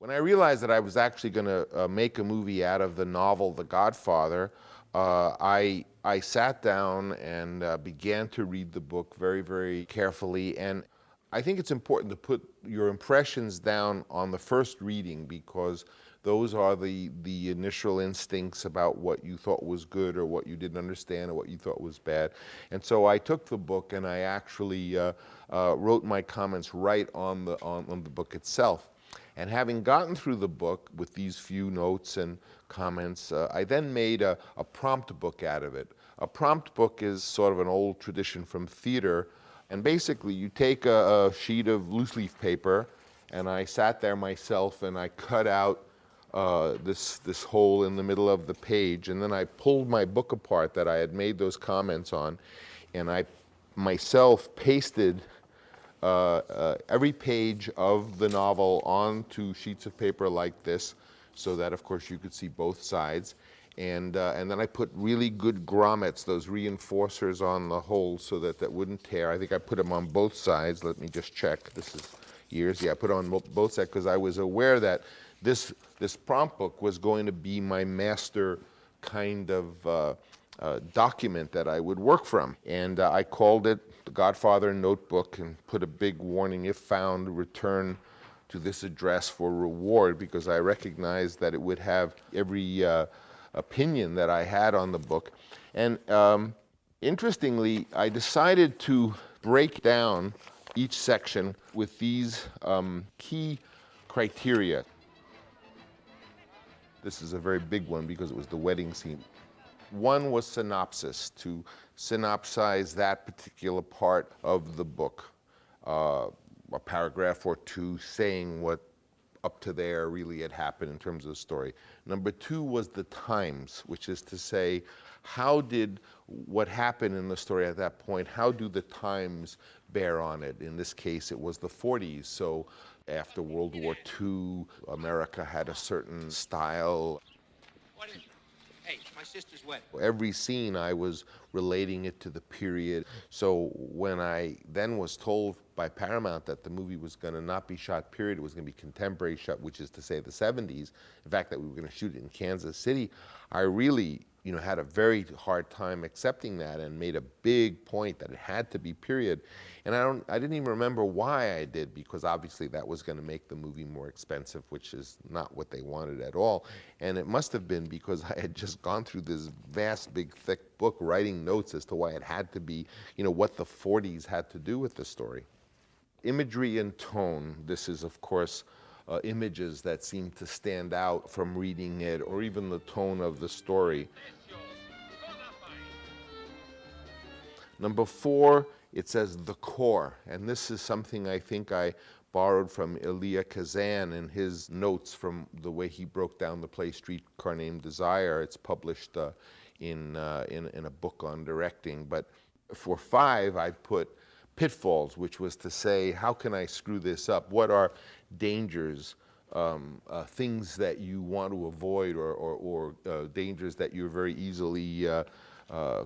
When I realized that I was actually going to make a movie out of the novel The Godfather, I sat down and began to read the book very, very carefully. And I think it's important to put your impressions down on the first reading, because those are the initial instincts about what you thought was good or what you didn't understand or what you thought was bad. And so I took the book and I actually wrote my comments right on the book itself. And having gotten through the book with these few notes and comments, I then made a prompt book out of it. A prompt book is sort of an old tradition from theater. And basically, you take a sheet of loose leaf paper, and I sat there myself and I cut out this hole in the middle of the page. And then I pulled my book apart that I had made those comments on, and I myself pasted every page of the novel onto sheets of paper like this, so that, of course, you could see both sides. And then I put really good grommets, those reinforcers on the holes so that that wouldn't tear. I think I put them on both sides. Let me just check. This is years. Yeah, I put it on both sides because I was aware that this prompt book was going to be my master kind of document that I would work from. And I called it The Godfather Notebook and put a big warning: if found, return to this address for reward, because I recognized that it would have every opinion that I had on the book. And interestingly, I decided to break down each section with these key criteria. This is a very big one because it was the wedding scene. One was synopsis, to synopsize that particular part of the book, a paragraph or two saying what up to there really had happened in terms of the story. Number two was the times, which is to say, how did what happened in the story at that point, how do the times bear on it? In this case, it was the 40s, so after World War II, America had a certain style. What is it? Hey, my sister's wedding. Every scene I was relating it to the period. So when I then was told by Paramount that the movie was going to not be shot period, it was going to be contemporary shot, which is to say the 70s, in fact that we were going to shoot it in Kansas City, I really had a very hard time accepting that and made a big point that it had to be period. And I didn't even remember why I did, because obviously that was going to make the movie more expensive, which is not what they wanted at all. And it must have been because I had just gone through this vast, big, thick book writing notes as to why it had to be, what the 40s had to do with the story. Imagery and tone. This is, of course, images that seem to stand out from reading it, or even the tone of the story. Number four, it says the core, and this is something I think I borrowed from Elia Kazan in his notes from the way he broke down the play Streetcar Named Desire. It's published in a book on directing. But for five, I put pitfalls, which was to say, how can I screw this up? What are dangers, things that you want to avoid, or dangers that you very easily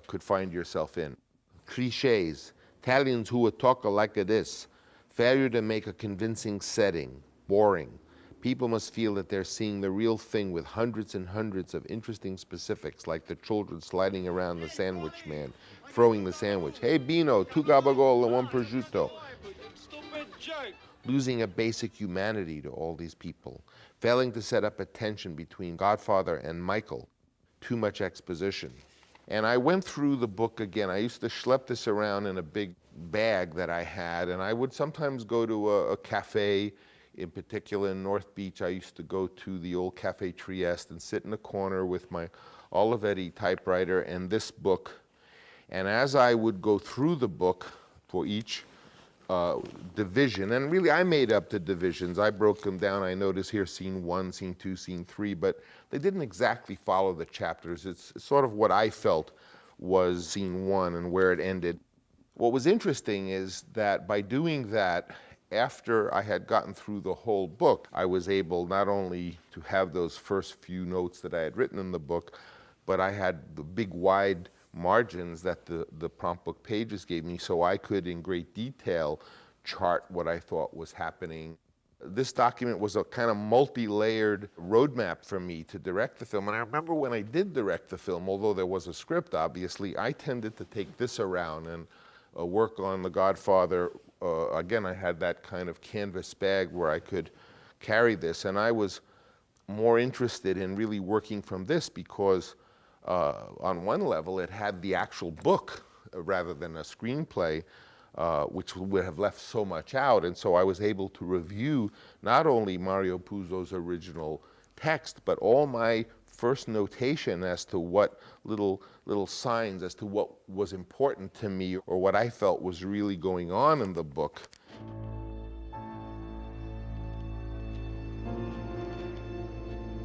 could find yourself in? Cliches, Italians who would talk like this, failure to make a convincing setting, boring. People must feel that they're seeing the real thing with hundreds and hundreds of interesting specifics, like the children sliding around the sandwich man, throwing the sandwich. Hey Bino, 2 gabagola, 1 prosciutto. Losing a basic humanity to all these people, failing to set up a tension between Godfather and Michael, too much exposition. And I went through the book again. I used to schlep this around in a big bag that I had, and I would sometimes go to a cafe, in particular in North Beach. I used to go to the old Cafe Trieste and sit in a corner with my Olivetti typewriter and this book. And as I would go through the book for each division, and really I made up the divisions. I broke them down. I noticed here scene 1, scene 2, scene 3, but they didn't exactly follow the chapters. It's sort of what I felt was scene 1 and where it ended. What was interesting is that by doing that, after I had gotten through the whole book, I was able not only to have those first few notes that I had written in the book, but I had the big wide margins that the prompt book pages gave me, so I could in great detail chart what I thought was happening. This document was a kind of multi-layered roadmap for me to direct the film. And I remember when I did direct the film, although there was a script, obviously, I tended to take this around and work on The Godfather. Again, I had that kind of canvas bag where I could carry this. And I was more interested in really working from this because on one level, it had the actual book rather than a screenplay. Which would have left so much out. And so I was able to review not only Mario Puzo's original text, but all my first notation as to what little signs as to what was important to me or what I felt was really going on in the book.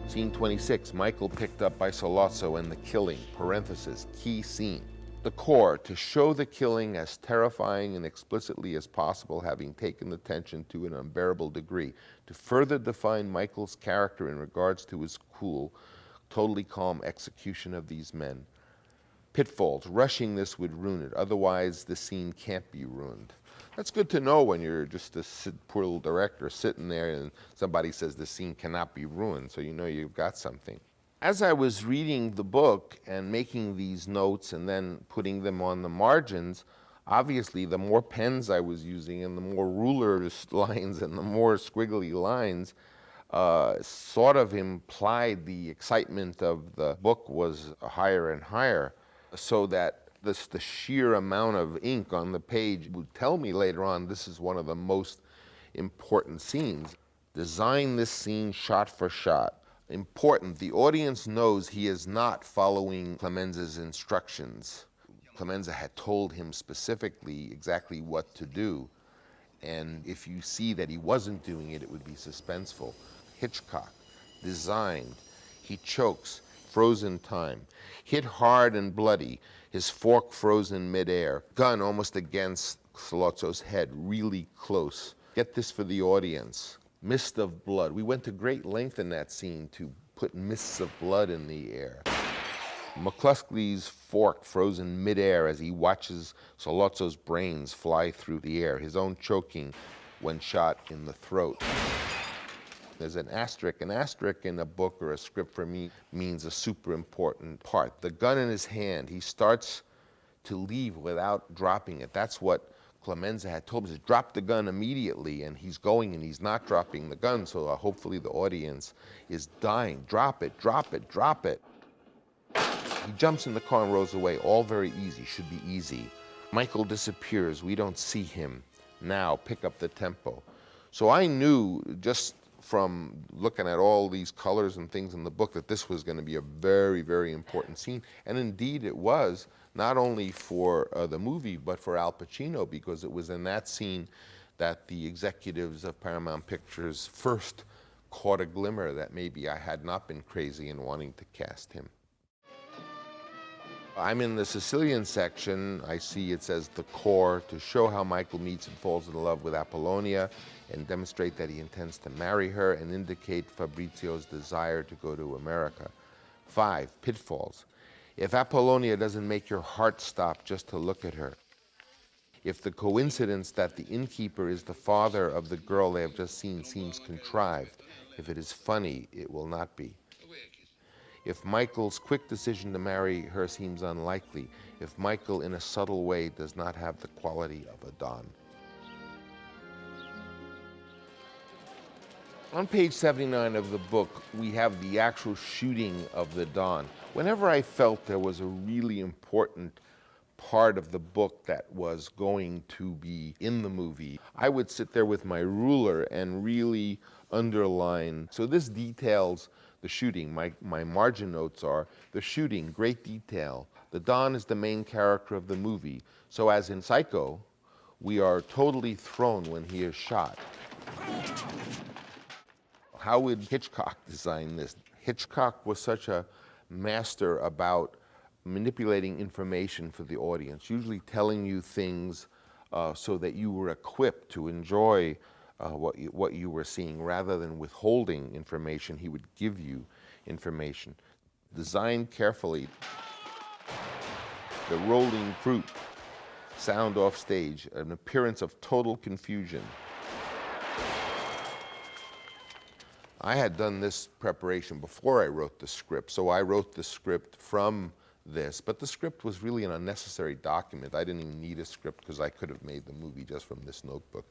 Scene 26, Michael picked up by Sollozzo and the killing, parenthesis, key scene. The core, to show the killing as terrifying and explicitly as possible, having taken the tension to an unbearable degree, to further define Michael's character in regards to his cool, totally calm execution of these men. Pitfalls, rushing this would ruin it, otherwise the scene can't be ruined. That's good to know when you're just a poor little director sitting there and somebody says the scene cannot be ruined, so you know you've got something. As I was reading the book and making these notes and then putting them on the margins, obviously the more pens I was using and the more ruler lines and the more squiggly lines sort of implied the excitement of the book was higher and higher, so that the sheer amount of ink on the page would tell me later on this is one of the most important scenes. Design this scene shot for shot. Important, the audience knows he is not following Clemenza's instructions. Clemenza had told him specifically exactly what to do, and if you see that he wasn't doing it, it would be suspenseful. Hitchcock, designed, he chokes, frozen time, hit hard and bloody, his fork frozen midair, gun almost against Sollozzo's head, really close. Get this for the audience. Mist of blood. We went to great length in that scene to put mists of blood in the air. McCluskey's fork frozen midair as he watches Sollozzo's brains fly through the air, his own choking when shot in the throat. There's an asterisk. An asterisk in a book or a script for me means a super important part. The gun in his hand, he starts to leave without dropping it. That's what Clemenza had told me, to drop the gun immediately, and he's going and he's not dropping the gun, so hopefully the audience is dying. Drop it, drop it, drop it. He jumps in the car and rolls away. All very easy, should be easy. Michael disappears, we don't see him. Now, pick up the tempo. So I knew just from looking at all these colors and things in the book that this was going to be a very, very important scene. And indeed it was, not only for the movie, but for Al Pacino, because it was in that scene that the executives of Paramount Pictures first caught a glimmer that maybe I had not been crazy in wanting to cast him. I'm in the Sicilian section. I see it says the core, to show how Michael meets and falls in love with Apollonia and demonstrate that he intends to marry her and indicate Fabrizio's desire to go to America. 5, pitfalls. If Apollonia doesn't make your heart stop just to look at her. If the coincidence that the innkeeper is the father of the girl they have just seen seems contrived, if it is funny, it will not be. If Michael's quick decision to marry her seems unlikely, if Michael in a subtle way does not have the quality of a Don. On page 79 of the book, we have the actual shooting of the Don. Whenever I felt there was a really important part of the book that was going to be in the movie, I would sit there with my ruler and really underline. So this details the shooting. My margin notes are the shooting, great detail. The Don is the main character of the movie. So as in Psycho, we are totally thrown when he is shot. How would Hitchcock design this? Hitchcock was such a master about manipulating information for the audience, usually telling you things so that you were equipped to enjoy what you were seeing. Rather than withholding information, he would give you information. Designed carefully. The rolling fruit, sound off stage, an appearance of total confusion. I had done this preparation before I wrote the script, so I wrote the script from this, but the script was really an unnecessary document. I didn't even need a script because I could have made the movie just from this notebook.